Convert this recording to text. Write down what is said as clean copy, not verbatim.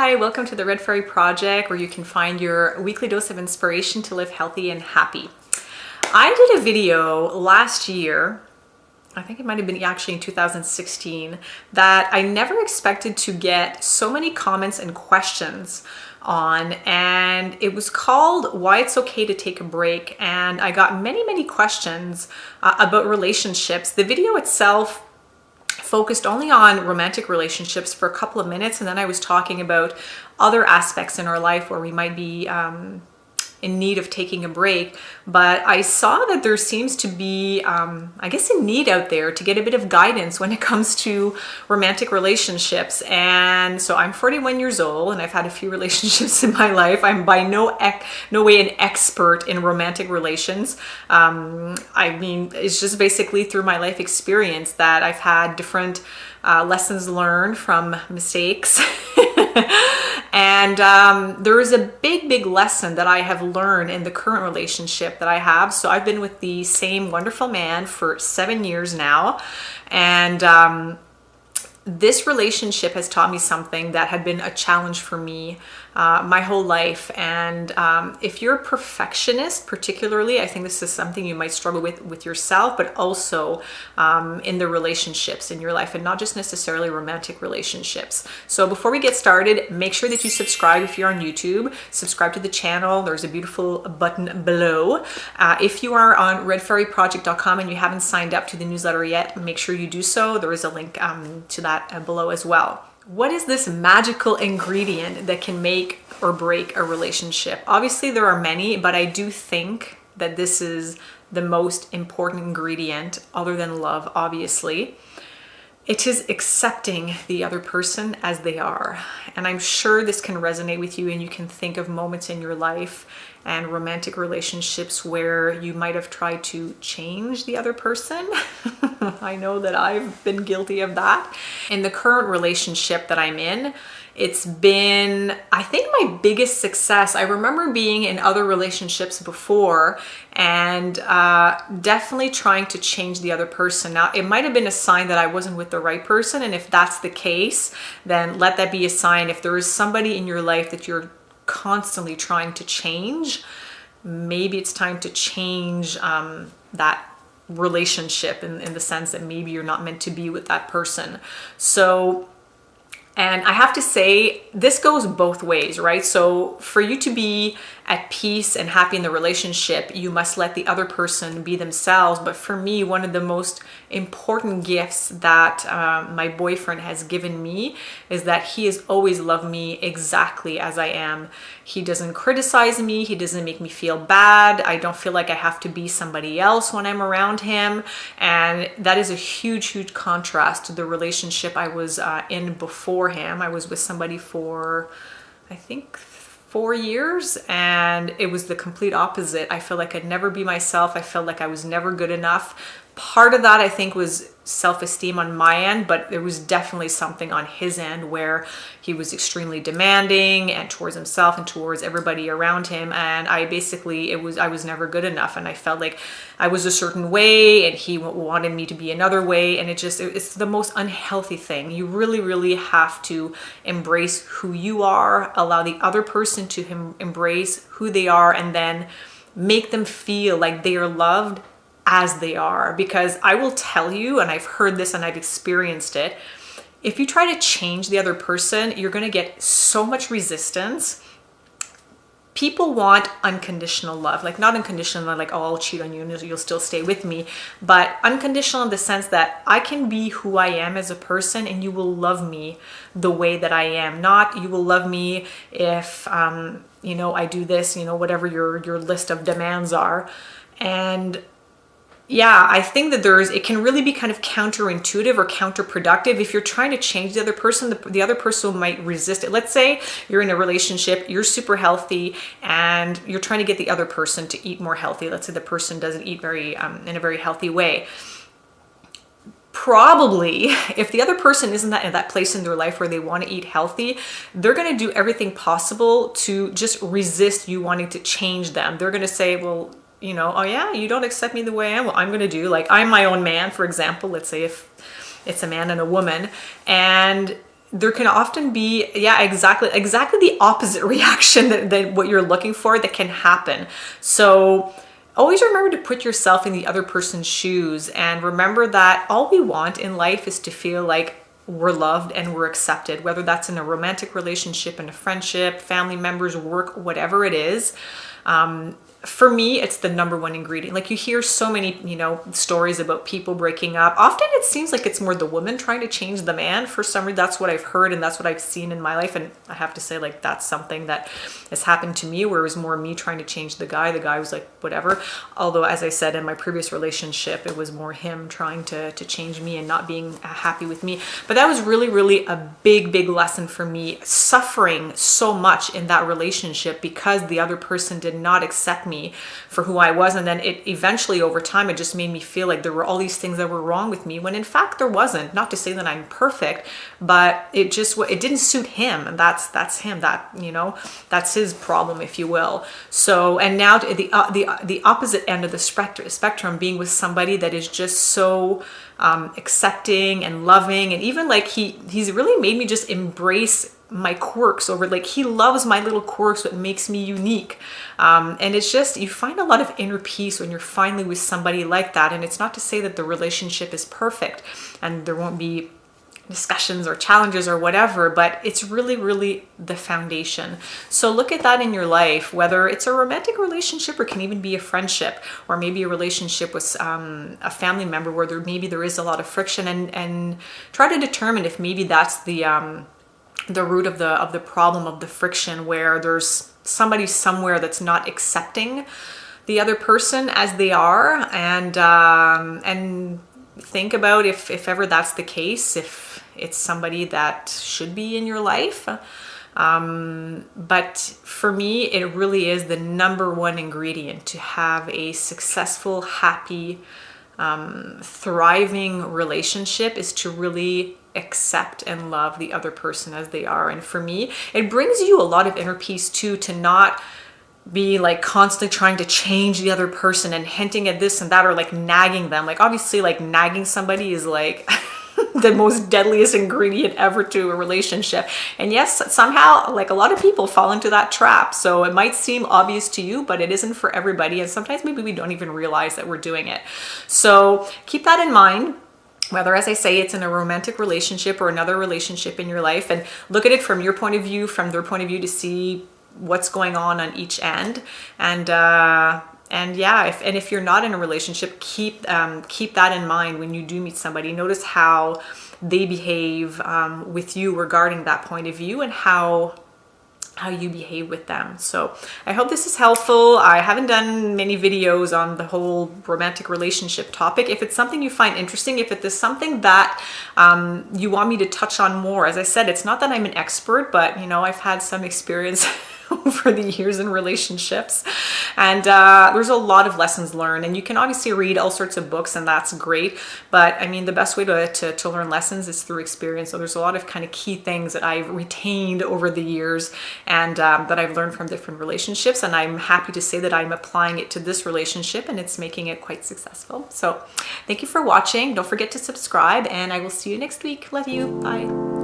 Hi, welcome to the Red Fairy Project, where you can find your weekly dose of inspiration to live healthy and happy. I did a video last year, I think it might have been actually in 2016, that I never expected to get so many comments and questions on, and it was called Why It's Okay to Take a Break. And I got many questions about relationships. The video itself focused only on romantic relationships for a couple of minutes, and then I was talking about other aspects in our life where we might be in need of taking a break. But I saw that there seems to be, I guess, a need out there to get a bit of guidance when it comes to romantic relationships. And so I'm 41 years old and I've had a few relationships in my life. I'm by no way an expert in romantic relations. I mean, it's just basically through my life experience that I've had different lessons learned from mistakes. And there is a big lesson that I have learned in the current relationship that I have. So I've been with the same wonderful man for 7 years now. And this relationship has taught me something that had been a challenge for me my whole life. And if you're a perfectionist, particularly, I think this is something you might struggle with yourself, but also in the relationships in your life, and not just necessarily romantic relationships. So before we get started, make sure that you subscribe if you're on YouTube. Subscribe to the channel. There's a beautiful button below. If you are on redfairyproject.com and you haven't signed up to the newsletter yet, make sure you do so. There is a link to that below as well. What is this magical ingredient that can make or break a relationship? Obviously, there are many, but I do think that this is the most important ingredient, other than love, obviously. It is accepting the other person as they are. And I'm sure this can resonate with you, and you can think of moments in your life and romantic relationships where you might have tried to change the other person. I know that I've been guilty of that. In the current relationship that I'm in, it's been, I think, my biggest success. I remember being in other relationships before and definitely trying to change the other person. Now, it might have been a sign that I wasn't with the right person, and if that's the case, then let that be a sign. If there is somebody in your life that you're constantly trying to change, maybe it's time to change that relationship in the sense that maybe you're not meant to be with that person. So, and I have to say, this goes both ways, right? So for you to be at peace and happy in the relationship, you must let the other person be themselves. But for me, one of the most important gifts that my boyfriend has given me is that he has always loved me exactly as I am. He doesn't criticize me. He doesn't make me feel bad. I don't feel like I have to be somebody else when I'm around him. And that is a huge contrast to the relationship I was in before him. I was with somebody for, I think, 4 years, and it was the complete opposite. I felt like I'd never be myself. I felt like I was never good enough. Part of that, I think, was self-esteem on my end, but there was definitely something on his end where he was extremely demanding and towards himself and towards everybody around him. And I was never good enough, and I felt like I was a certain way and he wanted me to be another way. And it's the most unhealthy thing. You really have to embrace who you are, allow the other person to embrace who they are, and then make them feel like they are loved as they are. Because I will tell you, and I've heard this and I've experienced it, if you try to change the other person, you're going to get so much resistance. People want unconditional love, like not unconditional, like, oh, I'll cheat on you and you'll still stay with me, but unconditional in the sense that I can be who I am as a person and you will love me the way that I am. Not you will love me if, you know, I do this, you know, whatever your list of demands are. And yeah, I think that it can really be kind of counterintuitive or counterproductive. If you're trying to change the other person, the other person might resist it. Let's say you're in a relationship, you're super healthy, and you're trying to get the other person to eat more healthy. Let's say the person doesn't eat in a very healthy way. Probably, if the other person isn't in that place in their life where they want to eat healthy, they're going to do everything possible to just resist you wanting to change them. They're going to say, well, you know, oh yeah, you don't accept me the way I am. Well, I'm going to do, like, I'm my own man, for example. Let's say if it's a man and a woman, and there can often be, yeah, exactly the opposite reaction than what you're looking for that can happen. So always remember to put yourself in the other person's shoes, and remember that all we want in life is to feel like we're loved and we're accepted, whether that's in a romantic relationship, in a friendship, family members, work, whatever it is. For me, it's the number one ingredient. Like, you hear so many, stories about people breaking up. Often it seems like it's more the woman trying to change the man. For some reason, that's what I've heard and that's what I've seen in my life. And I have to say, like, that's something that has happened to me, where it was more me trying to change the guy. The guy was like, whatever. Although, as I said, in my previous relationship, it was more him trying to change me and not being happy with me. But that was really, really a big, big lesson for me, suffering so much in that relationship because the other person did not accept me for who I was. And then it eventually, over time, it just made me feel like there were all these things that were wrong with me, when in fact there wasn't. Not to say that I'm perfect, but it didn't suit him, and that's him, that's his problem, if you will. So, and now the opposite end of the spectrum, being with somebody that is just so accepting and loving, and even like he's really made me just embrace my quirks over, like, he loves my little quirks, what makes me unique. And it's just, you find a lot of inner peace when you're finally with somebody like that. And it's not to say that the relationship is perfect and there won't be discussions or challenges or whatever, but it's really, really the foundation. So look at that in your life, whether it's a romantic relationship or can even be a friendship, or maybe a relationship with a family member where there is a lot of friction, and try to determine if maybe that's the root of the problem, of the friction, where there's somebody somewhere that's not accepting the other person as they are, and think about if ever that's the case, if it's somebody that should be in your life. But for me, it really is the number one ingredient to have a successful, happy, thriving relationship, is to really accept and love the other person as they are. And for me, it brings you a lot of inner peace too, to not be like constantly trying to change the other person and hinting at this and that, or like nagging them. Like, obviously, like, nagging somebody is like the most deadliest ingredient ever to a relationship. And yes, somehow, like, a lot of people fall into that trap. So it might seem obvious to you, but it isn't for everybody. And sometimes maybe we don't even realize that we're doing it. So keep that in mind, whether, as I say, it's in a romantic relationship or another relationship in your life, and look at it from your point of view, from their point of view, to see what's going on each end. And yeah, if you're not in a relationship, keep that in mind when you do meet somebody. Notice how they behave with you regarding that point of view, and how you behave with them. So I hope this is helpful. I haven't done many videos on the whole romantic relationship topic. If it's something you find interesting, if it is something that you want me to touch on more, as I said, it's not that I'm an expert, but I've had some experience over the years in relationships, and there's a lot of lessons learned, and you can obviously read all sorts of books, and that's great, but I mean, the best way to learn lessons is through experience. So there's a lot of kind of key things that I've retained over the years, and that I've learned from different relationships, and I'm happy to say that I'm applying it to this relationship, and it's making it quite successful. So thank you for watching. Don't forget to subscribe, and I will see you next week. Love you. Bye.